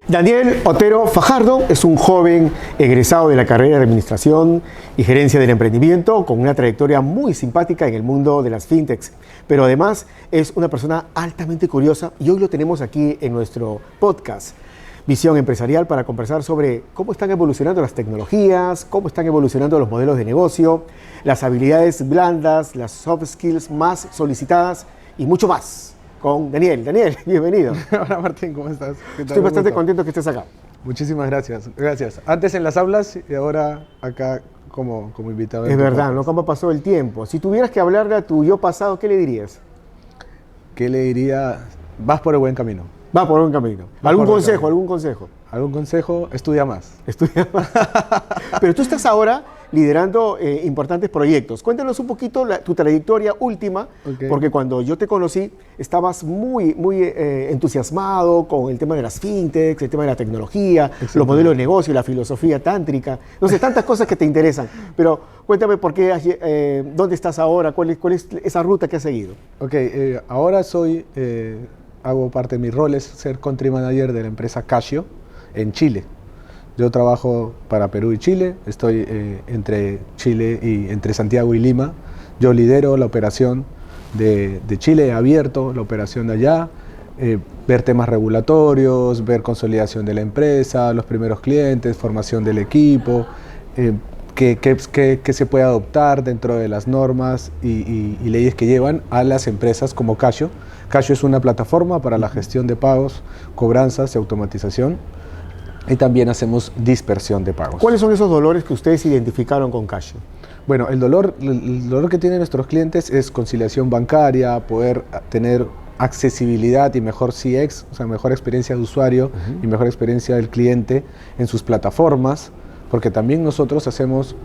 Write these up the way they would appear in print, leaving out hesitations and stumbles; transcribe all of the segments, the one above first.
Daniel Otero Fajardo es un joven egresado de la carrera de Administración y Gerencia del Emprendimiento con una trayectoria muy simpática en el mundo de las fintechs, pero además es una persona altamente curiosa y hoy lo tenemos aquí en nuestro podcast Visión Empresarial para conversar sobre cómo están evolucionando las tecnologías, cómo están evolucionando los modelos de negocio, las habilidades blandas, las soft skills más solicitadas y mucho más. Con Daniel. Daniel, bienvenido. Hola Martín, ¿cómo estás? Estoy bastante contento que estés acá. Muchísimas gracias, gracias. Antes en las aulas y ahora acá como invitado. Es verdad, ¿no? ¿Cómo pasó el tiempo? Si tuvieras que hablarle a tu yo pasado, ¿qué le dirías? ¿Qué le diría? Vas por el buen camino. Va por un camino. ¿Algún consejo? ¿Algún consejo? ¿Algún consejo? Estudia más. Estudia más. Pero tú estás ahora liderando importantes proyectos. Cuéntanos un poquito tu trayectoria última, porque cuando yo te conocí estabas muy entusiasmado con el tema de las fintechs, el tema de la tecnología, los modelos de negocio, la filosofía tántrica, no sé, tantas cosas que te interesan. Pero cuéntame por qué, dónde estás ahora, cuál es esa ruta que has seguido. Ahora hago parte de mi rol es ser country manager de la empresa Casio en Chile. Yo trabajo para Perú y Chile, estoy entre Chile y entre Santiago y Lima. Yo lidero la operación de Chile, he abierto la operación de allá, ver temas regulatorios, ver consolidación de la empresa, los primeros clientes, formación del equipo, qué se puede adoptar dentro de las normas y leyes que llevan a las empresas como Casio. Casio es una plataforma para la gestión de pagos, cobranzas y automatización. Y también hacemos dispersión de pagos. ¿Cuáles son esos dolores que ustedes identificaron con Casio? Bueno, el dolor que tienen nuestros clientes es conciliación bancaria, poder tener accesibilidad y mejor CX, o sea, mejor experiencia de usuario y mejor experiencia del cliente en sus plataformas, porque también nosotros hacemos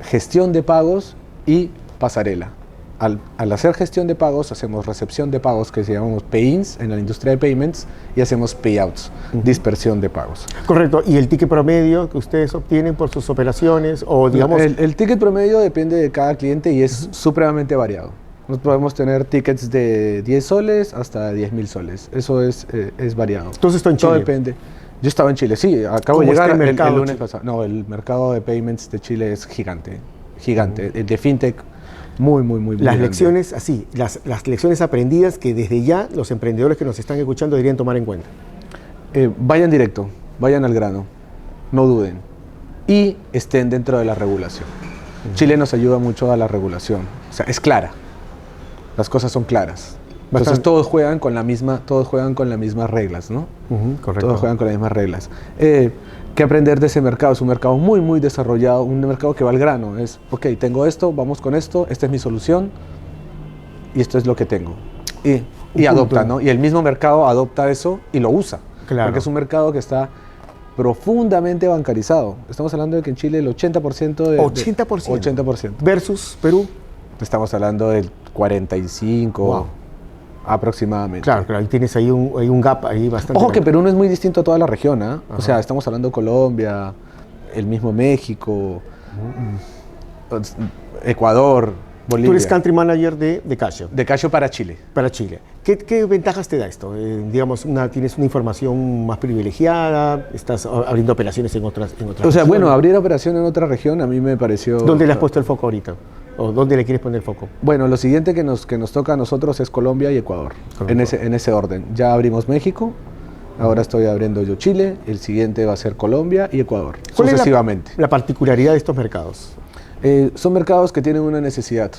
gestión de pagos y pasarela. Al hacer gestión de pagos, hacemos recepción de pagos, que se llamamos pay-ins en la industria de payments, y hacemos payouts, dispersión de pagos. Correcto. ¿Y el ticket promedio que ustedes obtienen por sus operaciones? O digamos... el ticket promedio depende de cada cliente y es supremamente variado. Nos podemos tener tickets de 10 soles hasta 10.000 soles. Eso es variado. Entonces está en Chile. Todo depende. Yo estaba en Chile, sí. Acabo de llegar el lunes pasado. No, el mercado de payments de Chile es gigante. Gigante. El de fintech, muy las grande. Lecciones así, las lecciones aprendidas que desde ya los emprendedores que nos están escuchando deberían tomar en cuenta. Vayan directo, vayan al grano, no duden y estén dentro de la regulación. Chile nos ayuda mucho a la regulación, o sea, es clara, las cosas son claras. Entonces todos juegan con las mismas reglas, ¿no? Correcto. Todos juegan con las mismas reglas. ¿Qué aprender de ese mercado? Es un mercado muy desarrollado, un mercado que va al grano. Es, ok, tengo esto, vamos con esto, esta es mi solución y esto es lo que tengo. Y adopta, ¿no? Y el mismo mercado adopta eso y lo usa. Claro. Porque es un mercado que está profundamente bancarizado. Estamos hablando de que en Chile el 80% de... 80%. Versus Perú. Estamos hablando del 45%. Wow. Aproximadamente. Claro, ahí tienes ahí un gap ahí bastante. Ojo que Perú no es muy distinto a toda la región, ¿eh? O sea, estamos hablando de Colombia, el mismo México, Ecuador, Bolivia. Tú eres country manager de Casio. De Casio para Chile. Para Chile. ¿Qué ventajas te da esto? Digamos, tienes una información más privilegiada, estás abriendo operaciones en otras O sea, regiones. bueno, abrir operación en otra región a mí me pareció... ¿Dónde le has puesto el foco ahorita? ¿O dónde le quieres poner el foco? Bueno, lo siguiente que nos toca a nosotros es Colombia y Ecuador, en ese orden. Ya abrimos México, ahora estoy abriendo yo Chile, el siguiente va a ser Colombia y Ecuador, sucesivamente. ¿Cuál es la particularidad de estos mercados? Son mercados que tienen una necesidad.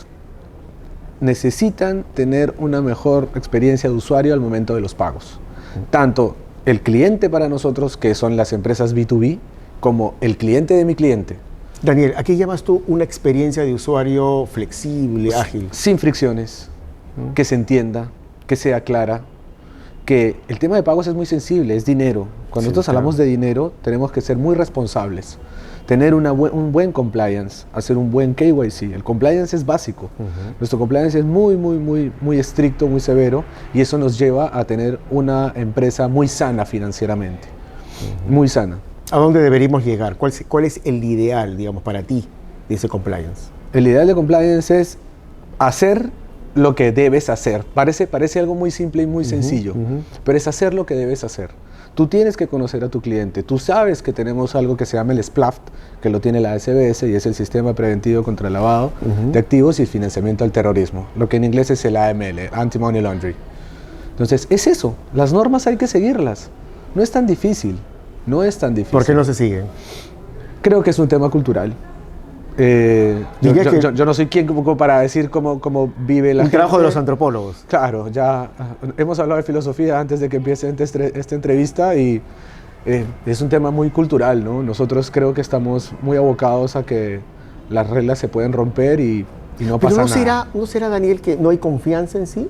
Necesitan tener una mejor experiencia de usuario al momento de los pagos. Tanto el cliente para nosotros, que son las empresas B2B, como el cliente de mi cliente. Daniel, ¿a qué llamas tú una experiencia de usuario flexible, ágil? Sin fricciones, que se entienda, que sea clara, que el tema de pagos es muy sensible, es dinero. Cuando nosotros hablamos de dinero, tenemos que ser muy responsables, tener un buen compliance, hacer un buen KYC. El compliance es básico. Nuestro compliance es muy estricto, muy severo, y eso nos lleva a tener una empresa muy sana financieramente, muy sana. ¿A dónde deberíamos llegar? ¿Cuál es el ideal, digamos, para ti de ese compliance? El ideal de compliance es hacer lo que debes hacer. Parece algo muy simple y muy sencillo, pero es hacer lo que debes hacer. Tú tienes que conocer a tu cliente. Tú sabes que tenemos algo que se llama el SPLAFT, que lo tiene la SBS, y es el Sistema Preventivo contra el Lavado de Activos y el Financiamiento al Terrorismo, lo que en inglés es el AML, Anti-Money Laundering. Entonces, es eso. Las normas hay que seguirlas. No es tan difícil. No es tan difícil. ¿Por qué no se siguen? Creo que es un tema cultural. Yo no soy quien como para decir cómo vive la gente. Un trabajo de los antropólogos. Claro, ya hemos hablado de filosofía antes de que empiece esta entrevista y es un tema muy cultural, ¿no? Nosotros creo que estamos muy abocados a que las reglas se pueden romper y no pasa nada. ¿No será, Daniel, que no hay confianza en sí?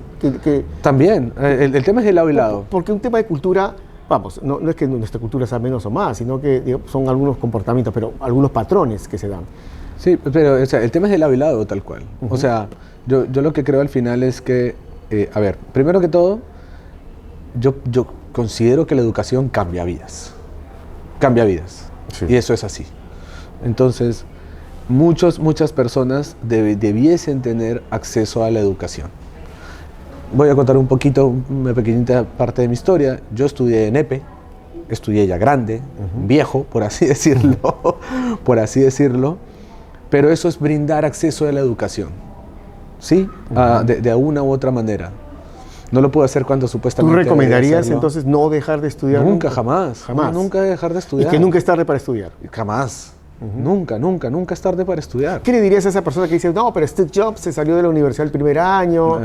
También, el tema es de lado y lado. Porque un tema de cultura, vamos, no es que nuestra cultura sea menos o más, sino que digamos, son algunos comportamientos, pero algunos patrones que se dan. Sí, pero o sea, el tema es de lado y lado, tal cual. O sea, yo lo que creo al final es que, a ver, primero que todo, yo considero que la educación cambia vidas. Cambia vidas. Sí. Y eso es así. Entonces, muchas personas debiesen tener acceso a la educación. Voy a contar un poquito, una pequeñita parte de mi historia. Yo estudié en EPE, estudié ya grande, viejo, por así decirlo, pero eso es brindar acceso a la educación, ¿sí? De una u otra manera. No lo puedo hacer cuando supuestamente... ¿Tú recomendarías entonces no dejar de estudiar? Nunca, jamás. Nunca dejar de estudiar. ¿Y que nunca es tarde para estudiar? Jamás. Nunca es tarde para estudiar. ¿Qué le dirías a esa persona que dice, no, pero Steve Jobs se salió de la universidad el primer año?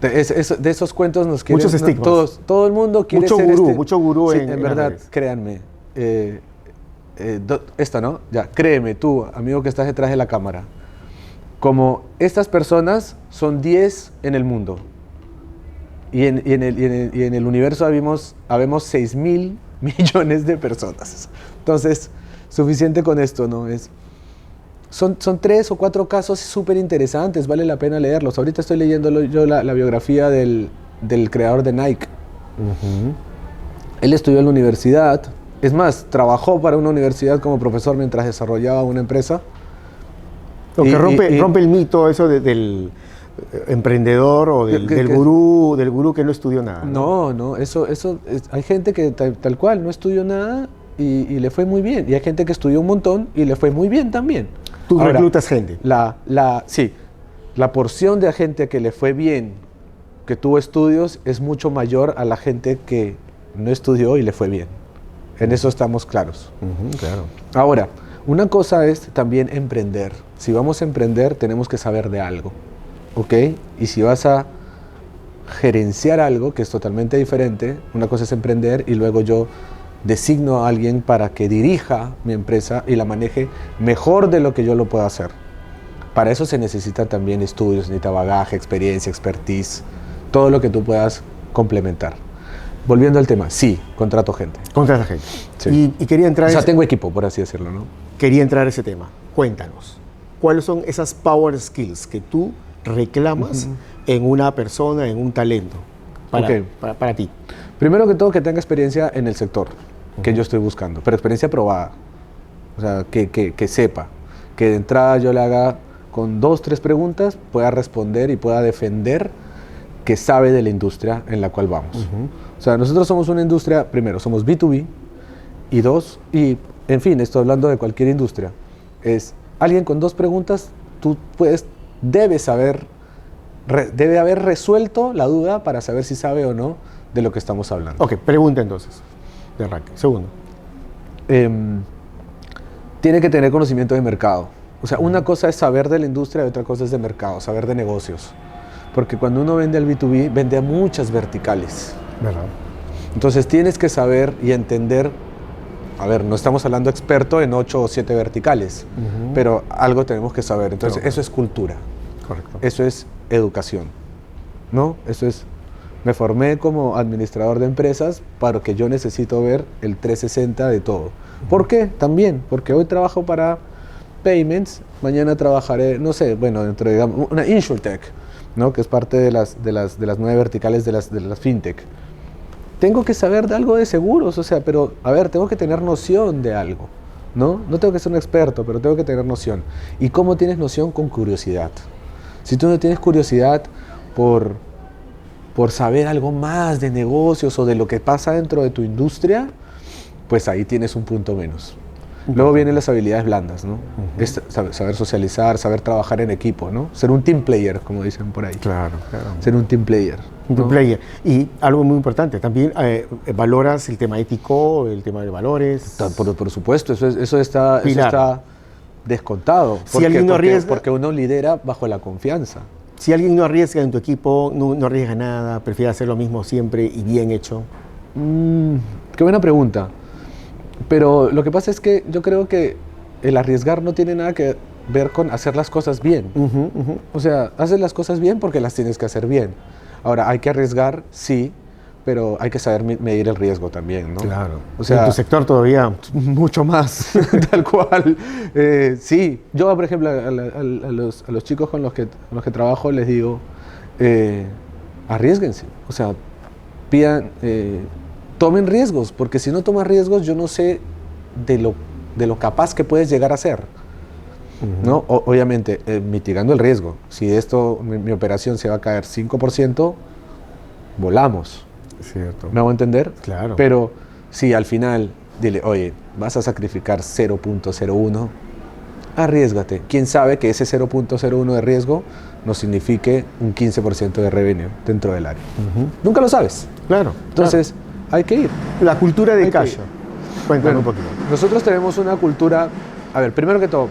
De esos cuentos nos quieren... Muchos estigmas. Todo el mundo quiere mucho gurú sí, en verdad, créanme. Esto, ¿no? Ya, créeme tú, amigo que estás detrás de la cámara. Como estas personas son 10 en el mundo. Y en el universo habemos 6.000 millones de personas. Entonces, suficiente con esto, ¿no? Son 3 o 4 casos súper interesantes, vale la pena leerlos. Ahorita estoy leyendo yo la biografía del creador de Nike. Él estudió en la universidad, es más, trabajó para una universidad como profesor mientras desarrollaba una empresa. Lo que rompe el mito eso del emprendedor o del gurú que no estudió nada. No, eso hay gente que tal cual no estudió nada y le fue muy bien. Y hay gente que estudió un montón y le fue muy bien también. ¿Tú reclutas gente? Sí, la porción de gente que le fue bien, que tuvo estudios, es mucho mayor a la gente que no estudió y le fue bien. En eso estamos claros. Claro. Ahora, una cosa es también emprender. Si vamos a emprender, tenemos que saber de algo, ¿ok? Y si vas a gerenciar algo, que es totalmente diferente, una cosa es emprender y luego yo designo a alguien para que dirija mi empresa y la maneje mejor de lo que yo lo pueda hacer. Para eso se necesitan también estudios, necesita bagaje, experiencia, expertise, todo lo que tú puedas complementar. Volviendo al tema, sí, contrato gente. Contrata gente. Sí. Y quería entrar... O sea, tengo equipo, por así decirlo, ¿no? Quería entrar a ese tema. Cuéntanos, ¿cuáles son esas power skills que tú reclamas en una persona, en un talento, para ti? Primero que todo, que tenga experiencia en el sector que yo estoy buscando, pero experiencia probada. O sea, que sepa, que de entrada yo le haga con 2, 3 preguntas, pueda responder y pueda defender que sabe de la industria en la cual vamos. O sea, nosotros somos una industria, primero, somos B2B, y 2, y en fin, estoy hablando de cualquier industria, es alguien con 2 preguntas, tú debe haber resuelto la duda para saber si sabe o no de lo que estamos hablando. Ok, pregunta entonces, de arranque. Segundo. Tiene que tener conocimiento de mercado. O sea, una cosa es saber de la industria y otra cosa es de mercado, saber de negocios. Porque cuando uno vende al B2B, vende a muchas verticales. ¿Verdad? Entonces tienes que saber y entender, a ver, no estamos hablando experto en 8 o 7 verticales, pero algo tenemos que saber. Entonces eso es cultura. Correcto. Eso es educación, ¿no? Eso es, me formé como administrador de empresas porque yo necesito ver el 360 de todo. ¿Por qué? También, porque hoy trabajo para Payments, mañana trabajaré, no sé, bueno, dentro de digamos, una InsurTech, ¿no? Que es parte de las 9 verticales de las FinTech. Tengo que saber de algo de seguros, o sea, pero, a ver, tengo que tener noción de algo, ¿no? No tengo que ser un experto, pero tengo que tener noción. ¿Y cómo tienes noción? Con curiosidad. Si tú no tienes curiosidad, por saber algo más de negocios o de lo que pasa dentro de tu industria, pues ahí tienes un punto menos. Luego vienen las habilidades blandas, ¿no? Es saber socializar, saber trabajar en equipo, ¿no? Ser un team player, como dicen por ahí. Claro, claro. Ser un team player. Un team player. Y algo muy importante, también valoras el tema ético, el tema de valores. Por supuesto, eso está descontado. Si alguien no arriesga, porque uno lidera bajo la confianza. Si alguien no arriesga en tu equipo, no arriesga nada, prefiere hacer lo mismo siempre y bien hecho. Qué buena pregunta. Pero lo que pasa es que yo creo que el arriesgar no tiene nada que ver con hacer las cosas bien. O sea, haces las cosas bien porque las tienes que hacer bien. Ahora, hay que arriesgar, sí, pero hay que saber medir el riesgo también, ¿no? Claro. O sea, en tu sector todavía. Mucho más, tal cual. Sí, yo, por ejemplo, a los chicos con los que trabajo les digo, arriésguense. O sea, pidan... tomen riesgos, porque si no tomas riesgos, yo no sé de lo capaz que puedes llegar a ser. ¿No? Obviamente, mitigando el riesgo. Si mi operación se va a caer 5%, volamos. Cierto. ¿Me hago entender? Claro. Pero si al final, dile, oye, vas a sacrificar 0.01, arriésgate. ¿Quién sabe que ese 0.01 de riesgo nos signifique un 15% de revenue dentro del área? Nunca lo sabes. Claro. Entonces, hay que ir. La cultura de Casio. Cuéntame un poquito. Nosotros tenemos una cultura... A ver, primero que todo,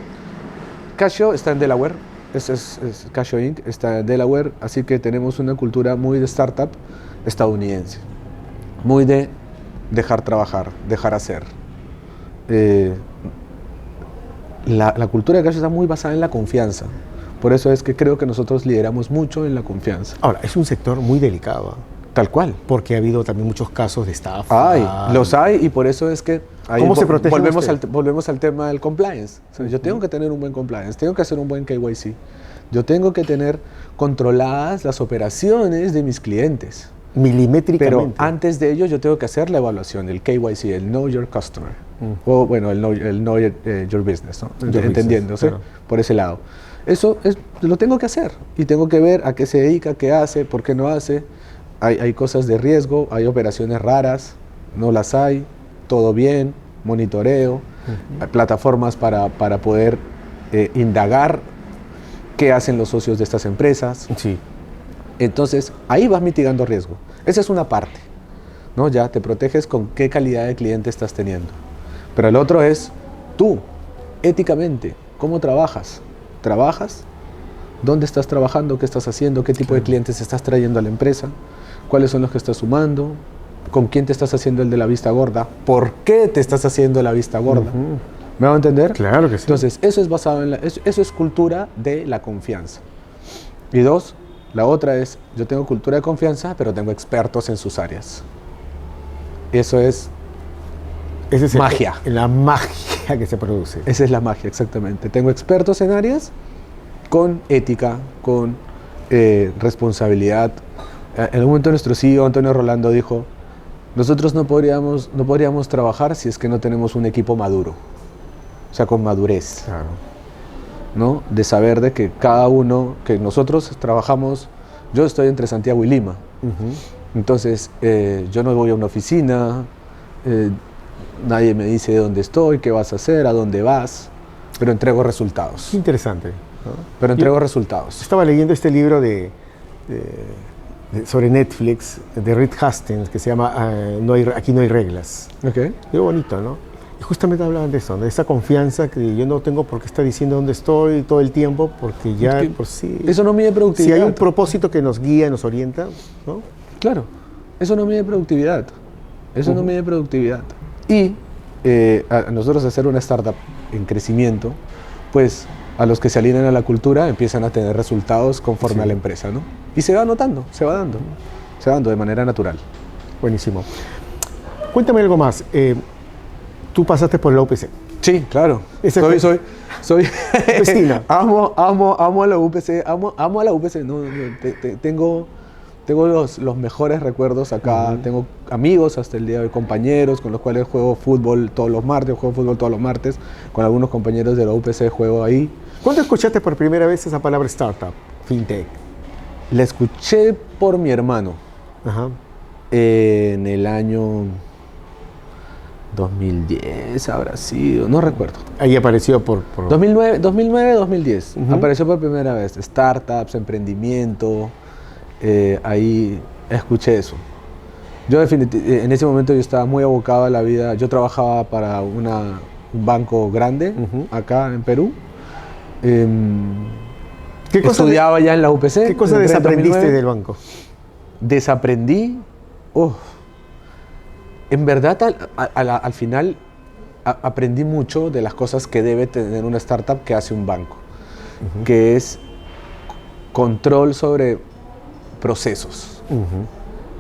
Casio está en Delaware. Es Casio Inc. Está en Delaware. Así que tenemos una cultura muy de startup estadounidense. Muy de dejar trabajar, dejar hacer. La cultura de Casio está muy basada en la confianza. Por eso es que creo que nosotros lideramos mucho en la confianza. Ahora, es un sector muy delicado. Tal cual. Porque ha habido también muchos casos de estafa. Los hay, y por eso es que ahí ¿Cómo se protege volvemos al tema del compliance. O sea, yo tengo que tener un buen compliance, tengo que hacer un buen KYC. Yo tengo que tener controladas las operaciones de mis clientes. Milimétricamente. Pero antes de ello yo tengo que hacer la evaluación, el KYC, el Know Your Customer. O bueno, el Know Your Business, ¿no? Entendiendo, ¿sí? Claro. Por ese lado. Eso lo tengo que hacer. Y tengo que ver a qué se dedica, qué hace, por qué no hace. Hay cosas de riesgo, hay operaciones raras, no las hay, todo bien, monitoreo, hay plataformas para poder indagar qué hacen los socios de estas empresas. Sí. Entonces, ahí vas mitigando riesgo. Esa es una parte, ¿no? Ya te proteges con qué calidad de cliente estás teniendo. Pero el otro es tú, éticamente, ¿cómo trabajas? ¿Trabajas? ¿Dónde estás trabajando? ¿Qué estás haciendo? ¿Qué tipo de clientes estás trayendo a la empresa? ¿Cuáles son los que estás sumando? ¿Con quién te estás haciendo el de la vista gorda? ¿Por qué te estás haciendo la vista gorda? ¿Me hago entender? Claro que sí. Entonces, eso es basado en eso es cultura de la confianza. Y dos, la otra es, yo tengo cultura de confianza, pero tengo expertos en sus áreas. Eso es magia. La magia que se produce. Esa es la magia, exactamente. Tengo expertos en áreas con ética, con responsabilidad. En un momento nuestro CEO, Antonio Rolando, dijo, nosotros no podríamos trabajar si es que no tenemos un equipo maduro, o sea, con madurez, claro, ¿no? De saber de que cada uno, que nosotros trabajamos, yo estoy entre Santiago y Lima, entonces yo no voy a una oficina, nadie me dice dónde estoy, qué vas a hacer, a dónde vas, pero entrego resultados. Interesante, ¿no? Pero entrego resultados. Estaba leyendo este libro sobre Netflix, de Reed Hastings, que se llama Aquí no hay reglas. Okay. Qué bonito, ¿no? Y justamente hablaban de eso, ¿no? De esa confianza que yo no tengo por qué estar diciendo dónde estoy todo el tiempo, porque ya por sí... Eso no mide productividad. Si hay un propósito que nos guía, nos orienta, ¿no? Claro, eso no mide productividad. Eso no mide productividad. Y a nosotros hacer una startup en crecimiento, pues a los que se alinean a la cultura empiezan a tener resultados conforme a la empresa, ¿no? Y se va notando, se va dando de manera natural. Buenísimo. Cuéntame algo más. Tú pasaste por la UPC. Sí, claro. Soy amo a la UPC, amo a la UPC. Tengo los mejores recuerdos acá. Tengo amigos hasta el día de hoy, compañeros con los cuales juego fútbol todos los martes, con algunos compañeros de la UPC juego ahí. ¿Cuándo escuchaste por primera vez esa palabra startup, fintech? La escuché por mi hermano Ajá. en el año 2010, habrá sido, no recuerdo. Ahí apareció por... 2009, 2010. Ujú. Apareció por primera vez. Startups, emprendimiento. Ahí escuché eso. Yo en ese momento yo estaba muy abocado a la vida. Yo trabajaba para un banco grande Ujú. acá en Perú. ¿Qué cosa Estudiaba ya en la UPC. ¿Qué cosa entré en desaprendiste 2009. del banco? Desaprendí. En verdad, al final aprendí mucho de las cosas que debe tener una startup que hace un banco, que es control sobre procesos.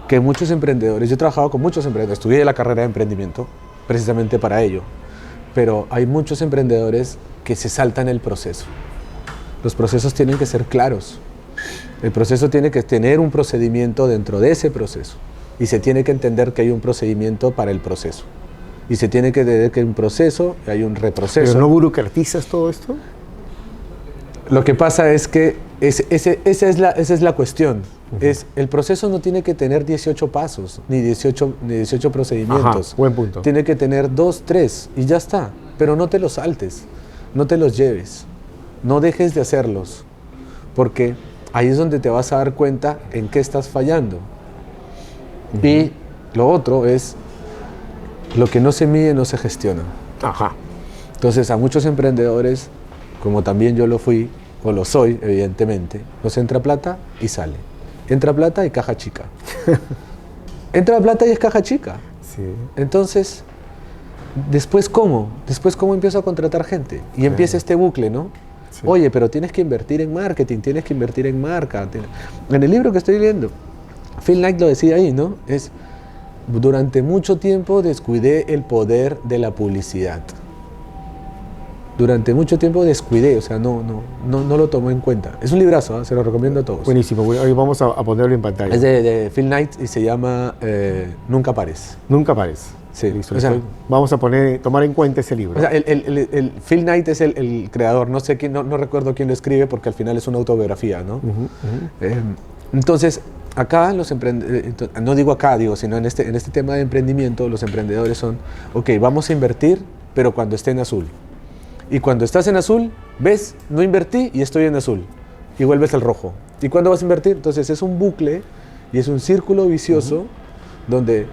Que muchos emprendedores, yo he trabajado con muchos emprendedores, estudié la carrera de emprendimiento precisamente para ello, pero hay muchos emprendedores que se saltan el proceso. Los procesos tienen que ser claros. El proceso tiene que tener un procedimiento dentro de ese proceso. Y se tiene que entender que hay un procedimiento para el proceso. Y se tiene que entender que hay un proceso, hay un reproceso. ¿Pero no burocratizas todo esto? Lo que pasa es que esa es la cuestión. El proceso no tiene que tener 18 pasos, ni 18 procedimientos. Ajá, buen punto. Tiene que tener 2, 3 y ya está. Pero no te los saltes, no te los lleves, no dejes de hacerlos. Porque ahí es donde te vas a dar cuenta en qué estás fallando. Y lo otro es, lo que no se mide no se gestiona. Ajá. Entonces a muchos emprendedores, como también yo lo fui, o lo soy evidentemente, nos entra plata y sale. Entra plata y caja chica. Entra plata y es caja chica. Sí. Entonces, ¿después cómo? Después cómo empiezo a contratar gente. Y empieza este bucle, ¿no? Sí. Oye, pero tienes que invertir en marketing, tienes que invertir en marca. En el libro que estoy leyendo, Phil Knight lo decía ahí, ¿no? Durante mucho tiempo descuidé el poder de la publicidad. Durante mucho tiempo descuidé, o sea, no lo tomé en cuenta. Es un librazo, ¿eh? Se lo recomiendo a todos. Buenísimo. Hoy vamos a ponerlo en pantalla. Es de Phil Knight y se llama Nunca pares. Nunca pares. Sí, Listo, o sea, vamos a tomar en cuenta ese libro. O sea, el Phil Knight es el creador, no sé quién, no recuerdo quién lo escribe porque al final es una autobiografía, ¿no? Entonces, acá no digo acá, sino en este tema de emprendimiento, los emprendedores son, ok, vamos a invertir, pero cuando esté en azul. Y cuando estás en azul, ves, no invertí y estoy en azul. Y vuelves al rojo. ¿Y cuándo vas a invertir? Entonces es un bucle y es un círculo vicioso donde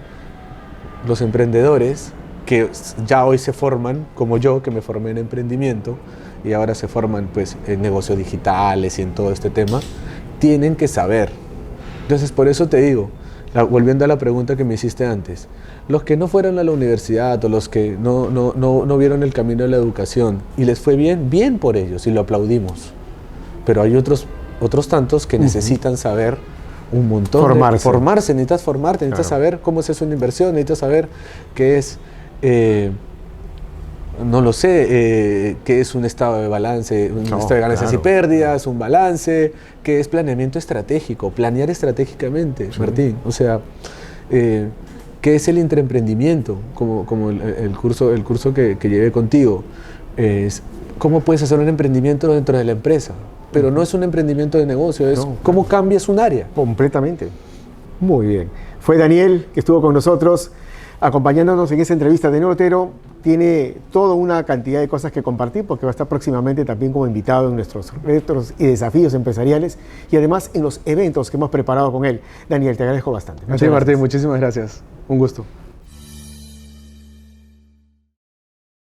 los emprendedores que ya hoy se forman, como yo, que me formé en emprendimiento y ahora se forman pues en negocios digitales y en todo este tema, tienen que saber. Entonces por eso te digo, volviendo a la pregunta que me hiciste antes, los que no fueron a la universidad o los que no vieron el camino de la educación y les fue bien por ellos y lo aplaudimos. Pero hay otros tantos que necesitan saber un montón. Formarse, necesitas formarte, necesitas saber cómo es eso una inversión, necesitas saber qué es, no lo sé, qué es un estado de balance, un estado de ganancias y pérdidas, un balance, qué es planeamiento estratégico, planear estratégicamente, Martín. O sea, ¿qué es el intraemprendimiento? Como el curso que llevé contigo. Es cómo puedes hacer un emprendimiento dentro de la empresa. Pero no es un emprendimiento de negocio, es cómo cambias un área. Completamente. Muy bien. Fue Daniel que estuvo con nosotros acompañándonos en esa entrevista. Daniel Otero tiene toda una cantidad de cosas que compartir porque va a estar próximamente también como invitado en nuestros retos y desafíos empresariales y además en los eventos que hemos preparado con él. Daniel, te agradezco bastante. Martín, muchísimas gracias. Un gusto.